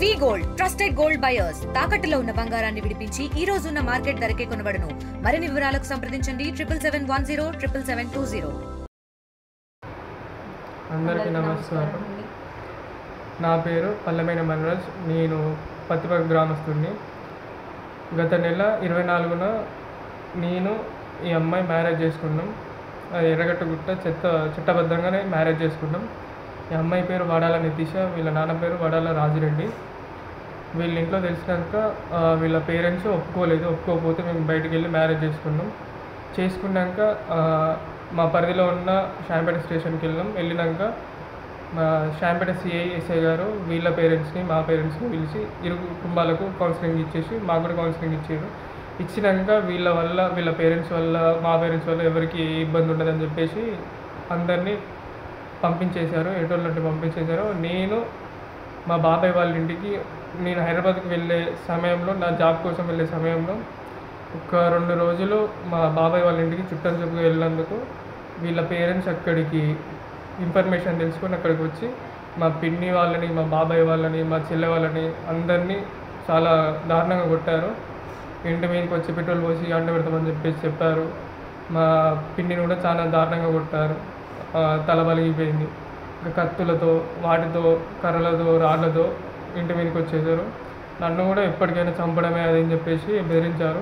వి gold trusted gold buyers తాకట్టులో ఉన్న బంగారాన్ని విడిపించి ఈ రోజు ఉన్న మార్కెట్ ధరకే కొనబడును. మరిన్ని వివరాలకు సంప్రదించండి 7771077720. అందరికీ నమస్కారం. నా పేరు పల్లమైన మనరాజ్. నేను పత్తిపర్తి గ్రామస్తుడిని. గత నెల 24న నేను ఈ అమ్మాయి మ్యారేజ్ చేసుకున్నాం. ఎర్రగట్టుగుట్ట చట్టబద్ధంగానే మ్యారేజ్ చేసుకున్నాం. ఈ అమ్మాయి పేరు వడాల నితీష, వీళ్ళ నాన్న పేరు వడాల రాజిరెడ్డి. వీళ్ళ ఇంట్లో తెలిసినాక వీళ్ళ పేరెంట్స్ ఒప్పుకోకపోతే మేము బయటికి వెళ్ళి మ్యారేజ్ చేసుకున్నాక మా పరిధిలో ఉన్న షాంపేట స్టేషన్కి వెళ్ళినాక మా షాంపేట సిఐఎస్ఐ గారు వీళ్ళ పేరెంట్స్ని మా పేరెంట్స్ని పిలిచి ఇరు కుటుంబాలకు కౌన్సిలింగ్ ఇచ్చేసి మాకు కూడా కౌన్సిలింగ్ ఇచ్చినాక వీళ్ళ పేరెంట్స్ వల్ల మా పేరెంట్స్ వల్ల ఎవరికి ఏ ఇబ్బంది ఉండదని చెప్పేసి అందరినీ పంపించేశారు. ఎటోళ్ళంటే పంపించేశారు. నేను మా బాబాయ్ వాళ్ళ ఇంటికి నేను హైదరాబాద్కి వెళ్ళే సమయంలో, నా జాబ్ కోసం వెళ్ళే సమయంలో ఒక 2 రోజులు మా బాబాయ్ వాళ్ళ ఇంటికి చుట్టం చెప్పుకు వెళ్ళినందుకు వీళ్ళ పేరెంట్స్ అక్కడికి ఇన్ఫర్మేషన్ తెలుసుకొని అక్కడికి వచ్చి మా పిన్ని వాళ్ళని, మా బాబాయ్ వాళ్ళని, మా చెల్లె వాళ్ళని అందరినీ చాలా దారుణంగా కొట్టారు. ఇంటి మీదకి వచ్చి పెట్రోల్ పోసి అంట పెడతామని చెప్పారు. మా పిన్నిని కూడా చాలా దారుణంగా కొట్టారు. తల బలిగిపోయింది. ఇంకా కత్తులతో, వాటితో, కర్రలతో, రాళ్లతో ఇంటి మీదకి వచ్చేసారు. నన్ను కూడా ఎప్పటికైనా చంపడమే అదని చెప్పేసి బెదిరించారు.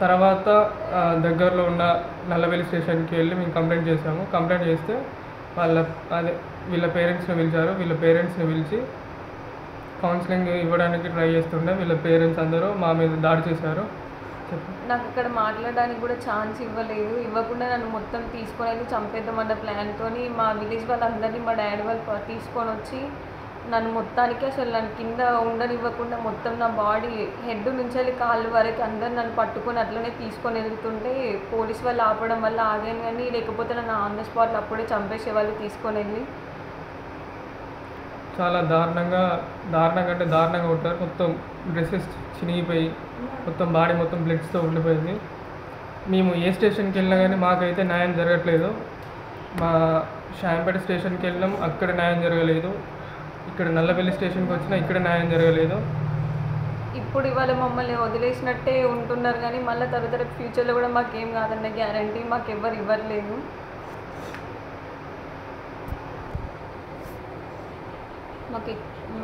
తర్వాత దగ్గరలో ఉన్న నల్లవెల్లి స్టేషన్కి వెళ్ళి మేము కంప్లైంట్ చేసాము. కంప్లైంట్ చేస్తే వీళ్ళ పేరెంట్స్ని పిలిచారు. వీళ్ళ పేరెంట్స్ని పిలిచి కౌన్సిలింగ్ ఇవ్వడానికి ట్రై చేస్తుండే వీళ్ళ పేరెంట్స్ అందరూ మా మీద దాడి చేశారు. నాకు ఇక్కడ మాట్లాడడానికి కూడా ఛాన్స్ ఇవ్వకుండా నన్ను మొత్తం తీసుకొని వెళ్ళి చంపేద్దామన్న ప్లాన్తో మా విలేజ్ వాళ్ళందరినీ మా డాడీ వాళ్ళు తీసుకొని వచ్చి నన్ను మొత్తానికి అసలు నన్ను కింద ఉండనివ్వకుండా మొత్తం నా బాడీ హెడ్ నుంచి వెళ్ళి కాళ్ళు వరకు అందరు నన్ను పట్టుకొని అట్లనే తీసుకొని వెళ్తుంటే పోలీస్ వాళ్ళు ఆపడం వల్ల ఆగాను. కానీ లేకపోతే నన్ను ఆన్ ద స్పాట్లో అప్పుడే చంపేసేవాళ్ళు తీసుకొని వెళ్ళి. చాలా దారుణంగా ఉంటారు. మొత్తం డ్రెస్సెస్ చినిగిపోయి మొత్తం బాడీ మొత్తం బ్లడ్స్తో ఉండిపోయింది. మేము ఏ స్టేషన్కి వెళ్ళినా కానీ మాకైతే న్యాయం జరగట్లేదు. మా షాంపేట స్టేషన్కి వెళ్ళినాం, అక్కడ న్యాయం జరగలేదు. ఇక్కడ నల్లవెల్లి స్టేషన్కి వచ్చినా ఇక్కడ న్యాయం జరగలేదు. ఇప్పుడు ఇవాళ మమ్మల్ని వదిలేసినట్టే ఉంటున్నారు కానీ మళ్ళీ తర్వాత ఫ్యూచర్లో కూడా మాకేం కాదన్న గ్యారంటీ మాకు ఎవరు ఇవ్వట్లేదు.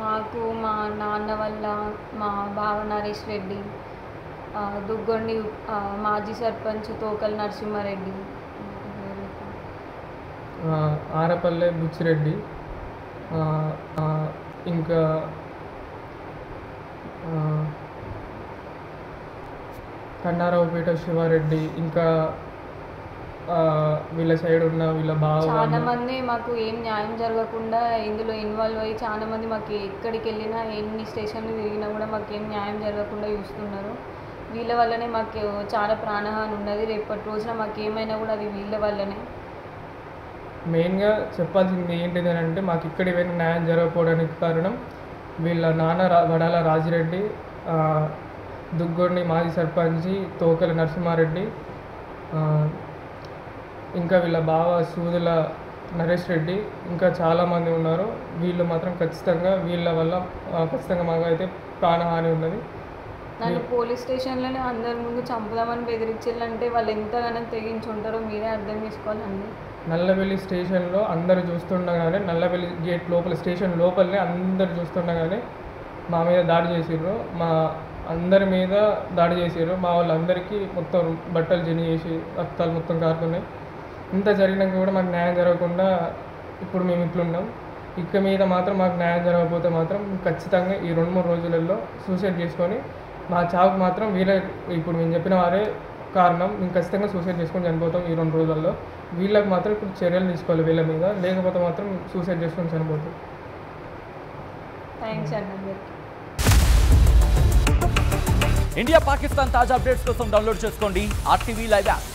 మాకు మా నాన్న వల్ల మా బావ నరేష్ రెడ్డి, దుగ్గొండి మాజీ సర్పంచ్ తోకల్ నరసింహారెడ్డి, ఆరపల్లె బుచ్చిరెడ్డి, ఇంకా కన్నారావుపేట శివారెడ్డి, ఇంకా వీళ్ళ సైడ్ ఉన్న వీళ్ళ బావ చాలా మంది మాకు ఏం న్యాయం జరగకుండా ఇందులో ఇన్వాల్వ్ అయ్యి చాలా మంది మాకు ఎక్కడికి వెళ్ళినా ఎన్ని స్టేషన్లు తిరిగినా కూడా మాకు ఏం న్యాయం జరగకుండా చూస్తున్నారు. వీళ్ళ వల్లనే మాకు చాలా ప్రాణహాని ఉన్నది. రేపటి రోజున మాకు ఏమైనా కూడా అది వీళ్ళ వల్లనే. మెయిన్గా చెప్పాల్సింది ఏంటిది అని అంటే మాకు ఇక్కడ ఏమైనా న్యాయం జరగకపోవడానికి కారణం వీళ్ళ నాన్న వడాల రాజిరెడ్డి, దుగ్గొండి మాజీ సర్పంచి తోకల నరసింహారెడ్డి, ఇంకా వీళ్ళ బావ సూదుల నరేష్ రెడ్డి, ఇంకా చాలామంది ఉన్నారు. వీళ్ళు మాత్రం ఖచ్చితంగా వీళ్ళ వల్ల ఖచ్చితంగా మాకు అయితే ప్రాణహాని ఉన్నది. నన్ను పోలీస్ స్టేషన్లోనే అందరి ముందు చంపుదామని బెదిరించాలంటే వాళ్ళు ఎంతగానో తెగించి ఉంటారో మీరే అర్థం చేసుకోవాలండి. నల్లవెల్లి స్టేషన్లో అందరూ చూస్తుండగానే, నల్లవెల్లి గేట్ లోపల స్టేషన్ లోపలనే అందరు చూస్తుండగానే మా మీద దాడి చేసిర్రు. మా అందరి మీద దాడి చేసిర్రు. మా వాళ్ళందరికీ మొత్తం బట్టలు చేసి రక్తాలు మొత్తం కారుతున్నాయి. ఇంత జరిగినాక కూడా మాకు న్యాయం జరగకుండా ఇప్పుడు మేము ఇట్లున్నాం. ఇక మీద మాత్రం మాకు న్యాయం జరగకపోతే మాత్రం ఖచ్చితంగా ఈ 2-3 రోజులలో సూసైడ్ చేసుకొని మా చావుకు మాత్రం ఇప్పుడు మేము చెప్పిన వారే కారణం. మేము ఖచ్చితంగా సూసైడ్ చేసుకొని చనిపోతాం ఈ 2 రోజుల్లో. వీళ్ళకి మాత్రం ఇప్పుడు చర్యలు తీసుకోవాలి వీళ్ళ మీద, లేకపోతే మాత్రం సూసైడ్ చేసుకొని చనిపోతాం. థ్యాంక్స్ అండి. ఇండియా పాకిస్తాన్ తాజా అప్డేట్స్ కోసం డౌన్లోడ్ చేసుకోండి RTV లైవ్ యాప్.